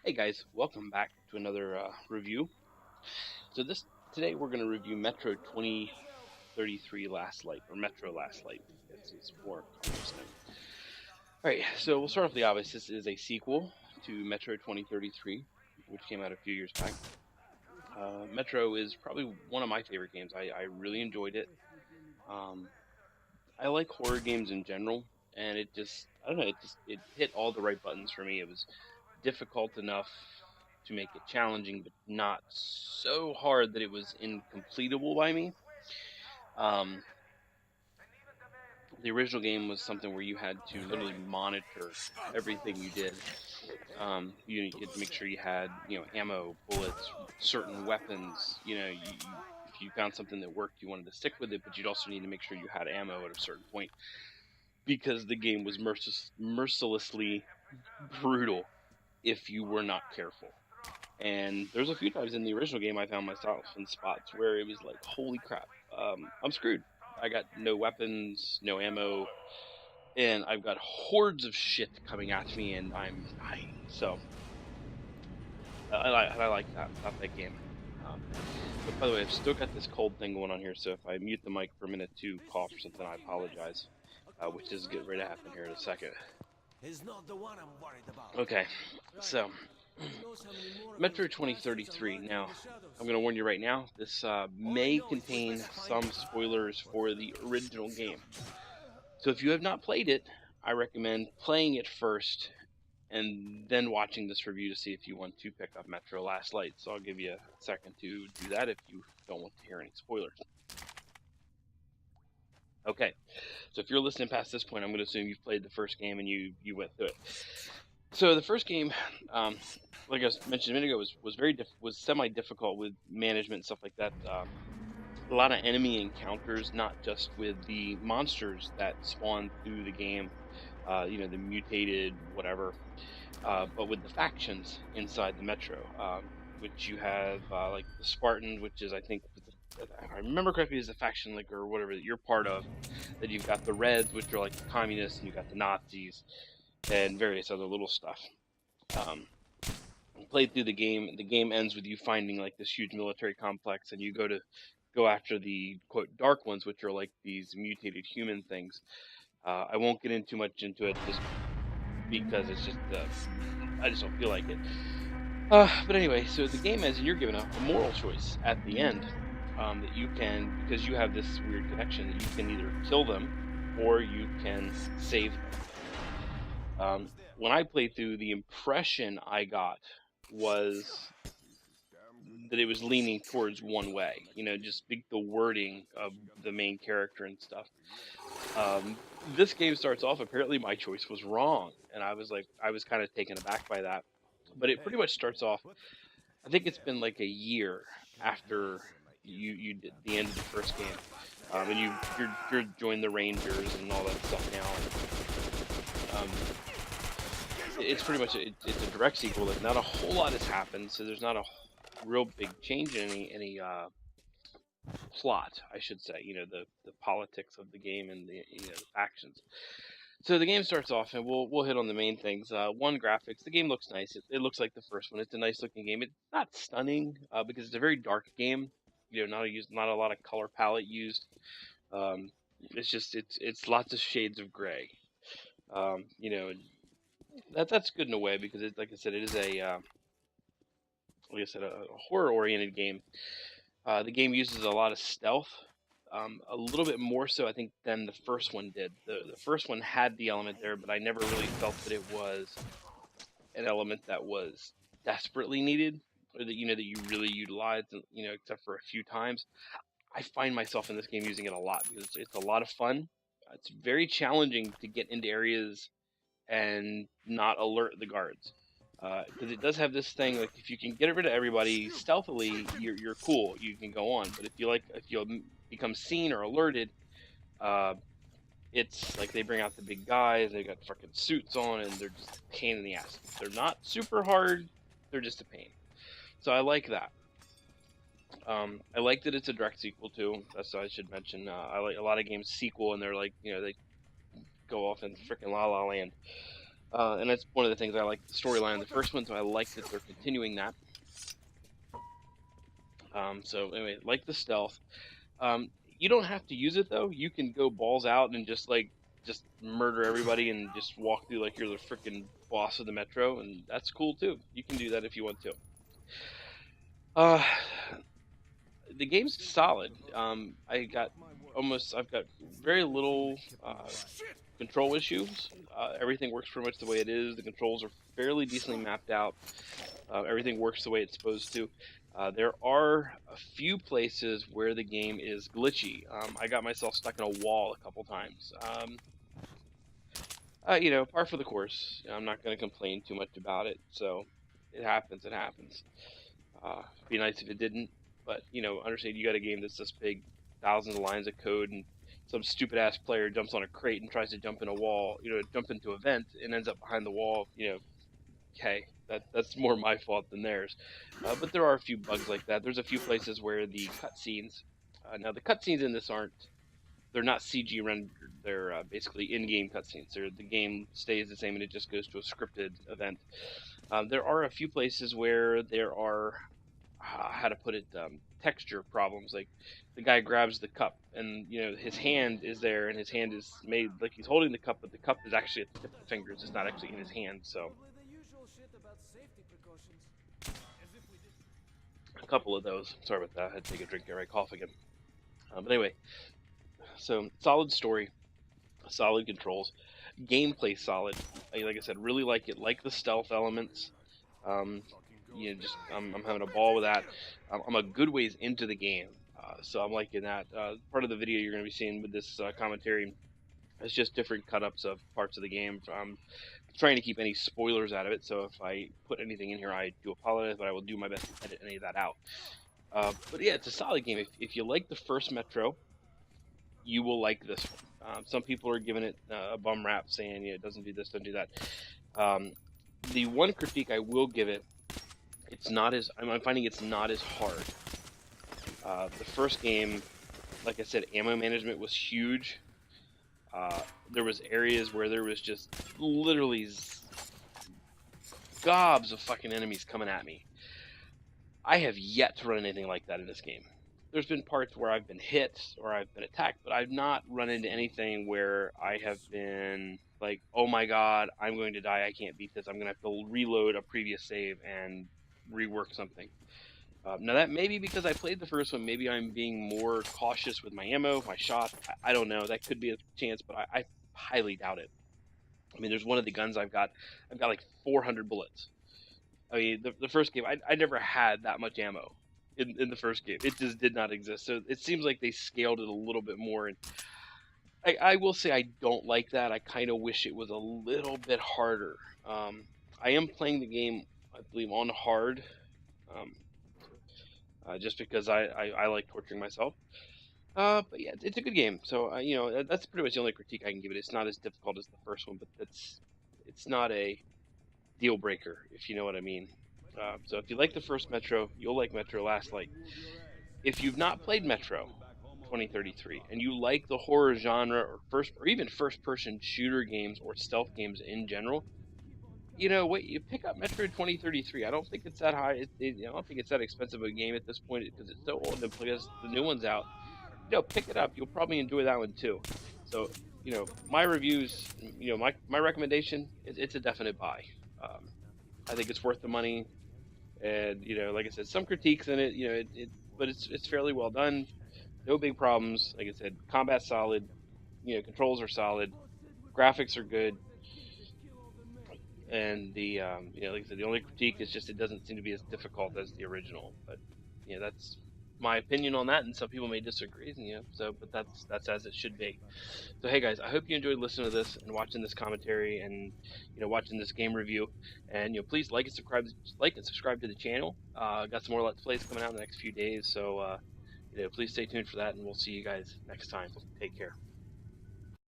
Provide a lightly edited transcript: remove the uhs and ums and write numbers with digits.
Hey guys, welcome back to another review. So today we're going to review Metro 2033 Last Light, or Metro Last Light, as it's more commonly known. All right, so we'll start off with the obvious. This is a sequel to Metro 2033, which came out a few years back. Metro is probably one of my favorite games. I really enjoyed it. Um, I like horror games in general, and I don't know, it hit all the right buttons for me. It was difficult enough to make it challenging, but not so hard that it was incompletable by me. Um, the original game was something where you had to literally monitor everything you did. You had to make sure you had, ammo, bullets, certain weapons. If you found something that worked, you wanted to stick with it, but you'd also need to make sure you had ammo at a certain point because the game was mercilessly brutal if you were not careful. And there's a few times in the original game I found myself in spots where it was like, holy crap, I'm screwed. I got no weapons, no ammo, and I've got hordes of shit coming at me, and I'm dying. So I like that about that game. Um, but by the way, I've still got this cold thing going on here, so if I mute the mic for a minute to cough or something, I apologize. Which is getting ready to happen here in a second. Okay, so Metro 2033. Now, I'm going to warn you right now, this may contain some spoilers for the original game. So if you have not played it, I recommend playing it first and then watching this review to see if you want to pick up Metro Last Light. So I'll give you a second to do that if you don't want to hear any spoilers. Okay, so if you're listening past this point, I'm going to assume you've played the first game and you went through it. So the first game, like I mentioned a minute ago, was semi difficult with management and stuff like that. A lot of enemy encounters, not just with the monsters that spawn through the game, the mutated whatever, but with the factions inside the Metro, which you have like the Spartan, which is I think, if I remember correctly, is the faction like or whatever that you're part of. Then you've got the Reds, which are like the communists, and you've got the Nazis and various other little stuff. Played through the game. The game ends with you finding like this huge military complex, and you go after the quote dark ones, which are like these mutated human things. I won't get in too much into it just because it's just I just don't feel like it. But anyway, so the game ends, and you're given a moral choice at the end that you can, because you have this weird connection, that you can either kill them or you can save them. When I played through, the impression I got was that it was leaning towards one way. Just the wording of the main character and stuff. This game starts off. Apparently, my choice was wrong, and I was kind of taken aback by that. But it pretty much starts off. I think it's been like a year after you did the end of the first game, and you're joined the Rangers and all that stuff now. And, it's pretty much it's a direct sequel. Like not a whole lot has happened, so there's not a real big change in any plot, I should say. The politics of the game and the factions. So the game starts off, and we'll hit on the main things. One, graphics. The game looks nice. It looks like the first one. It's a nice looking game. It's not stunning because it's a very dark game. Not a lot of color palette used. It's just it's lots of shades of gray. Um, you know, that's good in a way because like I said, it is a horror oriented game. The game uses a lot of stealth, a little bit more so I think than the first one did. The first one had the element there, but I never really felt that it was an element that was desperately needed, or that you really utilized. Except for a few times. I find myself in this game using it a lot because it's a lot of fun. It's very challenging to get into areas and not alert the guards. Because it does have this thing, like if you can get rid of everybody stealthily, you're cool. You can go on. But if you become seen or alerted, uh, it's like they bring out the big guys. They got fucking suits on, and they're just a pain in the ass. They're not super hard. They're just a pain. So I like that. I like that it's a direct sequel too. That's what I should mention. I like a lot of games sequel, and they're like, they go off in freaking La La Land. And that's one of the things I like the storyline in the first one, so I like that they're continuing that. So anyway, like the stealth. You don't have to use it though. You can go balls out and just murder everybody and just walk through like you're the freaking boss of the metro, and that's cool too. You can do that if you want to. Uh, the game's solid. I've got very little control issues. Everything works pretty much the way it is. The controls are fairly decently mapped out. Everything works the way it's supposed to. There are a few places where the game is glitchy. I got myself stuck in a wall a couple times. Par for the course. I'm not going to complain too much about it. So it happens. It happens. It'd be nice if it didn't, but understand you got a game that's this big, thousands of lines of code, and some stupid ass player jumps on a crate and tries to jump in a wall, jump into a vent and ends up behind the wall. Okay, that's more my fault than theirs. But there are a few bugs like that. There's a few places where the cutscenes, now the cutscenes in this they're not CG rendered. They're basically in-game cutscenes. The game stays the same and it just goes to a scripted event. There are a few places where there are, how to put it, texture problems. Like the guy grabs the cup and his hand is there and his hand is made like he's holding the cup, but the cup is actually at the tip of the fingers. It's not actually in his hand. So a couple of those. Sorry about that. I had to take a drink here. I cough again. But anyway, so solid story, solid controls, gameplay solid. Like I said, really like it. Like the stealth elements. I'm having a ball with that. I'm a good ways into the game, so I'm liking that. Part of the video you're going to be seeing with this commentary is just different cut-ups of parts of the game. I'm trying to keep any spoilers out of it, so if I put anything in here, I do apologize, but I will do my best to edit any of that out. But yeah, it's a solid game. If you like the first Metro, you will like this one. Some people are giving it a bum rap, saying it doesn't do this, doesn't do that. The one critique I will give it, I'm finding it's not as hard. The first game, like I said, ammo management was huge. There was areas where there was just literally gobs of fucking enemies coming at me. I have yet to run anything like that in this game. There's been parts where I've been hit or I've been attacked, but I've not run into anything where I have been like, oh my god, I'm going to die, I can't beat this, I'm going to have to reload a previous save and rework something. Now that may be because I played the first one, maybe I'm being more cautious with my ammo, my shots, I don't know, that could be a chance, but I highly doubt it. I mean, there's one of the guns I've got like 400 bullets. I mean, the first game, I never had that much ammo in the first game. It just did not exist. So it seems like they scaled it a little bit more. And I will say I don't like that. I kind of wish it was a little bit harder. I am playing the game, I believe, on hard, just because I like torturing myself. But yeah, it's a good game. So that's pretty much the only critique I can give it. It's not as difficult as the first one, but it's not a deal breaker, if you know what I mean. So if you like the first Metro, you'll like Metro Last Light. If you've not played Metro 2033 and you like the horror genre or even first-person shooter games or stealth games in general, you pick up Metro 2033. I don't think it's that high. I don't think it's that expensive of a game at this point because it's so old and because the new one's out. Pick it up. You'll probably enjoy that one too. So, my reviews, my recommendation, it's a definite buy. I think it's worth the money, and like I said, some critiques in it, but it's fairly well done. No big problems. Like I said, combat solid, controls are solid, graphics are good, and like I said, the only critique is just it doesn't seem to be as difficult as the original. But that's my opinion on that, and some people may disagree. But that's as it should be. So hey guys, I hope you enjoyed listening to this and watching this commentary and watching this game review. And please like and subscribe to the channel. Got some more Let's Plays coming out in the next few days, so please stay tuned for that, and we'll see you guys next time. Take care.